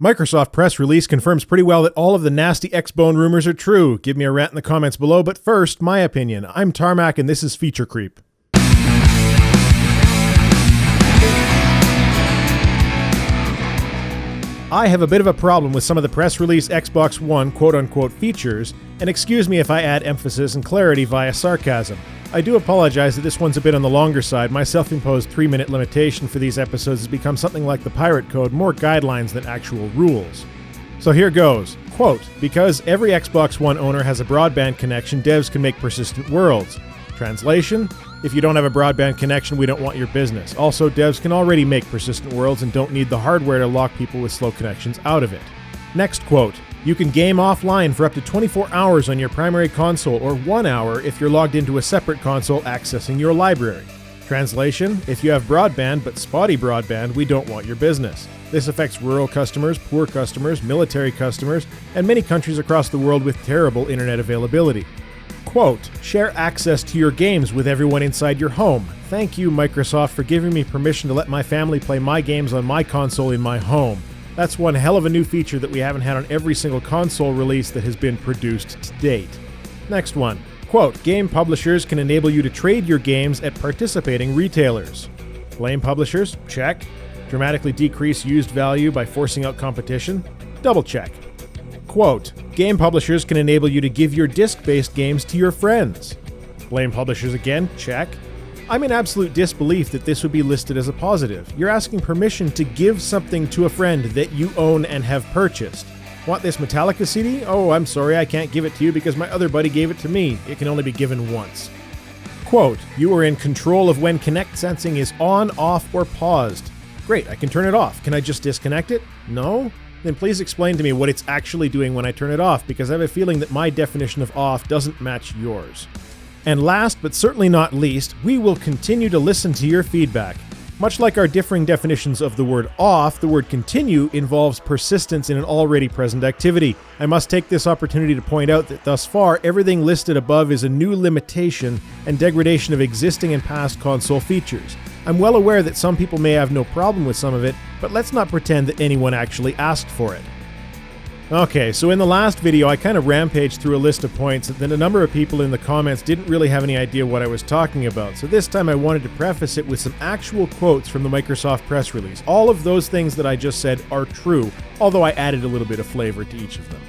Microsoft press release confirms pretty well that all of the nasty X-Bone rumors are true. Give me a rant in the comments below, but first, my opinion. I'm Tarmack and this is Feature Creep. I have a bit of a problem with some of the press release Xbox One quote-unquote features, and excuse me if I add emphasis and clarity via sarcasm. I do apologize that this one's a bit on the longer side. My self-imposed 3-minute limitation for these episodes has become something like the pirate code, more guidelines than actual rules. So here goes. Quote, because every Xbox One owner has a broadband connection, devs can make persistent worlds. Translation, if you don't have a broadband connection, we don't want your business. Also, devs can already make persistent worlds and don't need the hardware to lock people with slow connections out of it. Next quote, you can game offline for up to 24 hours on your primary console or 1 hour if you're logged into a separate console accessing your library. Translation, if you have broadband but spotty broadband, we don't want your business. This affects rural customers, poor customers, military customers, and many countries across the world with terrible internet availability. Quote, share access to your games with everyone inside your home. Thank you, Microsoft, for giving me permission to let my family play my games on my console in my home. That's one hell of a new feature that we haven't had on every single console release that has been produced to date. Next one. Quote, game publishers can enable you to trade your games at participating retailers. Blame publishers? Check. Dramatically decrease used value by forcing out competition? Double check. Quote, game publishers can enable you to give your disc-based games to your friends. Blame publishers again? Check. I'm in absolute disbelief that this would be listed as a positive. You're asking permission to give something to a friend that you own and have purchased. Want this Metallica CD? Oh, I'm sorry, I can't give it to you because my other buddy gave it to me. It can only be given once. Quote, you are in control of when Kinect sensing is on, off, or paused. Great, I can turn it off. Can I just disconnect it? No? Then please explain to me what it's actually doing when I turn it off, because I have a feeling that my definition of off doesn't match yours. And last, but certainly not least, we will continue to listen to your feedback. Much like our differing definitions of the word off, the word continue involves persistence in an already present activity. I must take this opportunity to point out that thus far, everything listed above is a new limitation and degradation of existing and past console features. I'm well aware that some people may have no problem with some of it, but let's not pretend that anyone actually asked for it. Okay, so in the last video I kind of rampaged through a list of points that a number of people in the comments didn't really have any idea what I was talking about, so this time I wanted to preface it with some actual quotes from the Microsoft press release. All of those things that I just said are true, although I added a little bit of flavor to each of them.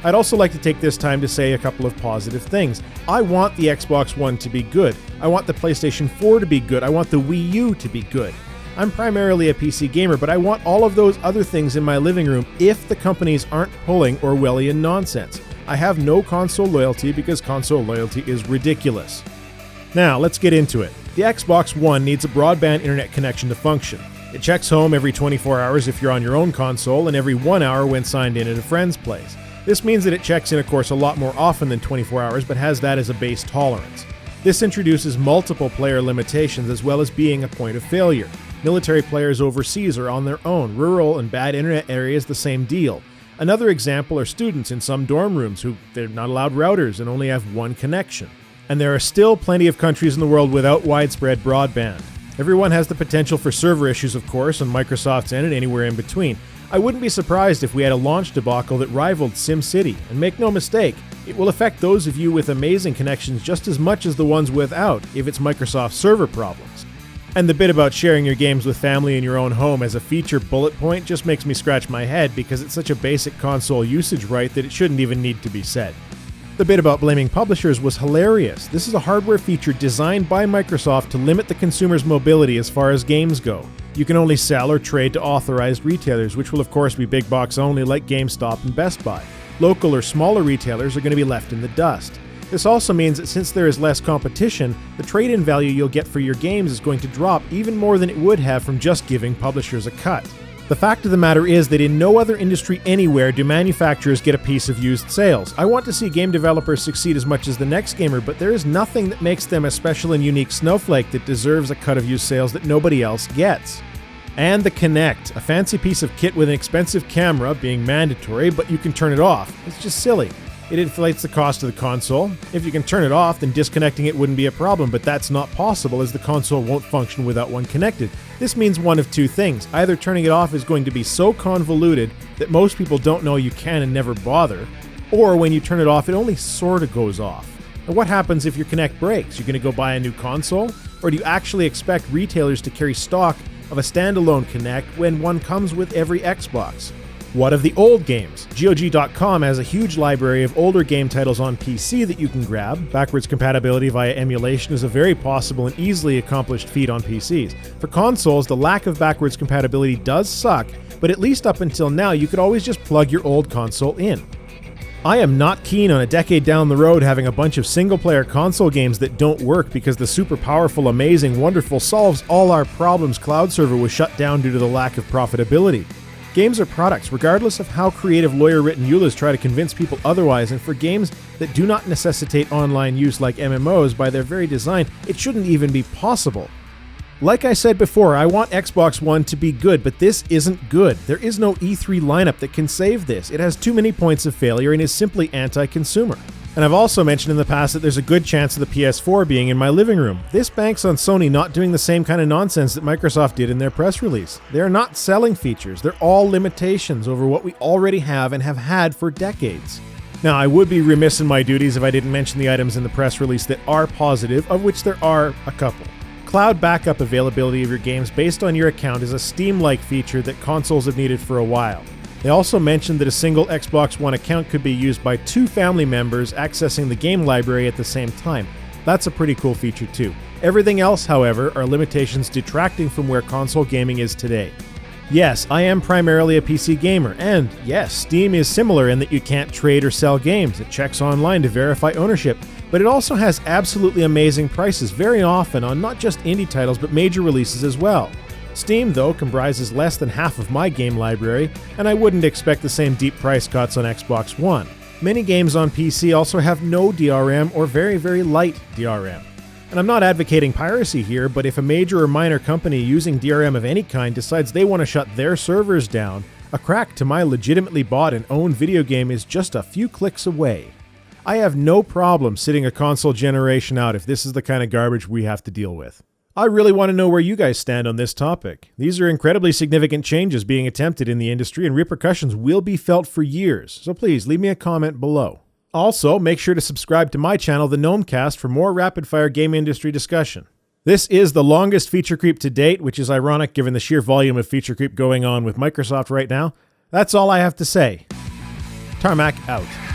I'd also like to take this time to say a couple of positive things. I want the Xbox One to be good. I want the PlayStation 4 to be good. I want the Wii U to be good. I'm primarily a PC gamer, but I want all of those other things in my living room if the companies aren't pulling Orwellian nonsense. I have no console loyalty because console loyalty is ridiculous. Now, let's get into it. The Xbox One needs a broadband internet connection to function. It checks home every 24 hours if you're on your own console and every 1 hour when signed in at a friend's place. This means that it checks in, of course, a lot more often than 24 hours, but has that as a base tolerance. This introduces multiple player limitations as well as being a point of failure. Military players overseas are on their own. Rural and bad internet areas, the same deal. Another example are students in some dorm rooms who they're not allowed routers and only have one connection. And there are still plenty of countries in the world without widespread broadband. Everyone has the potential for server issues, of course, on Microsoft's end and anywhere in between. I wouldn't be surprised if we had a launch debacle that rivaled SimCity. And make no mistake, it will affect those of you with amazing connections just as much as the ones without if it's Microsoft server problems. And the bit about sharing your games with family in your own home as a feature bullet point just makes me scratch my head because it's such a basic console usage right that it shouldn't even need to be said. The bit about blaming publishers was hilarious. This is a hardware feature designed by Microsoft to limit the consumer's mobility as far as games go. You can only sell or trade to authorized retailers, which will of course be big box only like GameStop and Best Buy. Local or smaller retailers are going to be left in the dust. This also means that since there is less competition, the trade-in value you'll get for your games is going to drop even more than it would have from just giving publishers a cut. The fact of the matter is that in no other industry anywhere do manufacturers get a piece of used sales. I want to see game developers succeed as much as the next gamer, but there is nothing that makes them a special and unique snowflake that deserves a cut of used sales that nobody else gets. And the Kinect, a fancy piece of kit with an expensive camera being mandatory, but you can turn it off. It's just silly. It inflates the cost of the console. If you can turn it off, then disconnecting it wouldn't be a problem, but that's not possible as the console won't function without one connected. This means one of two things. Either turning it off is going to be so convoluted that most people don't know you can and never bother, or when you turn it off, it only sort of goes off. And what happens if your Kinect breaks? You're going to go buy a new console? Or do you actually expect retailers to carry stock of a standalone Kinect when one comes with every Xbox? What of the old games? GOG.com has a huge library of older game titles on PC that you can grab. Backwards compatibility via emulation is a very possible and easily accomplished feat on PCs. For consoles, the lack of backwards compatibility does suck, but at least up until now, you could always just plug your old console in. I am not keen on a decade down the road having a bunch of single-player console games that don't work because the super powerful, amazing, wonderful, solves all our problems cloud server was shut down due to the lack of profitability. Games are products, regardless of how creative lawyer-written EULAs try to convince people otherwise, and for games that do not necessitate online use like MMOs by their very design, it shouldn't even be possible. Like I said before, I want Xbox One to be good, but this isn't good. There is no E3 lineup that can save this. It has too many points of failure and is simply anti-consumer. And I've also mentioned in the past that there's a good chance of the PS4 being in my living room. This banks on Sony not doing the same kind of nonsense that Microsoft did in their press release. They're not selling features, they're all limitations over what we already have and have had for decades. Now, I would be remiss in my duties if I didn't mention the items in the press release that are positive, of which there are a couple. Cloud backup availability of your games based on your account is a Steam-like feature that consoles have needed for a while. They also mentioned that a single Xbox One account could be used by two family members accessing the game library at the same time. That's a pretty cool feature too. Everything else, however, are limitations detracting from where console gaming is today. Yes, I am primarily a PC gamer, and yes, Steam is similar in that you can't trade or sell games. It checks online to verify ownership, but it also has absolutely amazing prices very often on not just indie titles but major releases as well. Steam, though, comprises less than half of my game library, and I wouldn't expect the same deep price cuts on Xbox One. Many games on PC also have no DRM or very, very light DRM. And I'm not advocating piracy here, but if a major or minor company using DRM of any kind decides they want to shut their servers down, a crack to my legitimately bought and owned video game is just a few clicks away. I have no problem sitting a console generation out if this is the kind of garbage we have to deal with. I really want to know where you guys stand on this topic. These are incredibly significant changes being attempted in the industry, and repercussions will be felt for years, so please leave me a comment below. Also, make sure to subscribe to my channel, The Gnomecast, for more rapid-fire game industry discussion. This is the longest feature creep to date, which is ironic given the sheer volume of feature creep going on with Microsoft right now. That's all I have to say. Tarmack out.